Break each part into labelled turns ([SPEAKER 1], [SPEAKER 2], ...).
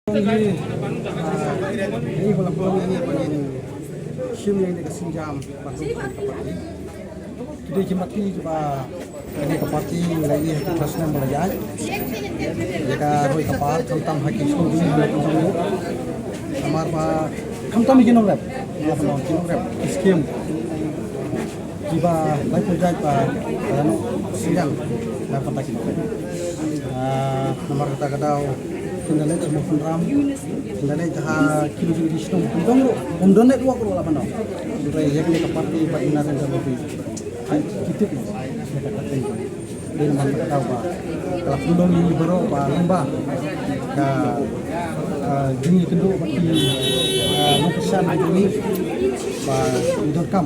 [SPEAKER 1] Ini pulang ini panin sim yang dekat Sinjam masuk ke Kapati. Kita jemati coba ini Kapati lagi terusnya melayat. Jika roi kapal tentang haki suri dulu. Amar pa tentang bikin orang, apa nama bikin orang skim. Jika baik project pa Sinjam dapat lagi. Nomor kata kendalanya semua penram, kendalanya jahat kilo-kilo di situ. Umdonnya dua kalau apa nak? Supaya yang ni kapati padinan dan lebih. Kita ni mereka kata. Dia nama kita tahu bah. Kalau pendong ini baru bah lembah. Jini kedua bagi lukisan ini bah udon kam.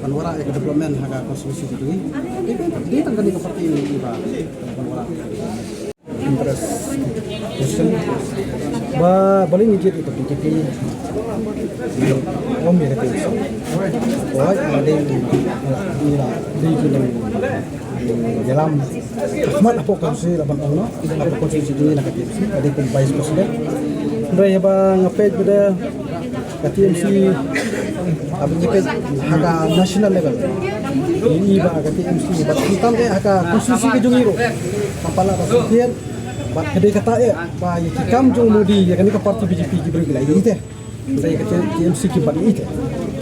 [SPEAKER 1] Panwara yang development harga konstruksi itu ini. Dia tangkap ni kapati ini bah panwara. Interest question boleh ngejit itu PKP om ya kata itu ada di dalam Ahmad apa konstitusi 8 tahun apa konstitusi ini nak kata itu ada vice president dari bang ngepej pada KTMC apa ngepej harga national level ini bang KTMC hitam harga konstitusi kejungiru kepala presiden bat kedai kata pa yakam jong modi ya kan ke parti BJP ki beri lagi ite saya kata TMC ki bat ite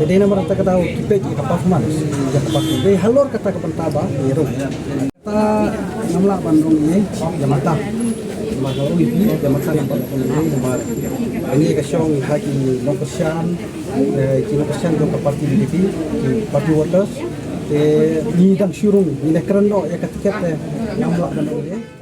[SPEAKER 1] jadi nama rata kata kipe ki performance ya parti dei halor kata ke pentaba ero ta namla bandung ini jamata magaru ini jamata yang ini nomor ini ke syong haki lokasian ki lokasian ke parti BJP ki parti voters ni dang syurung ni lekran no ya ketiket namla bandung ini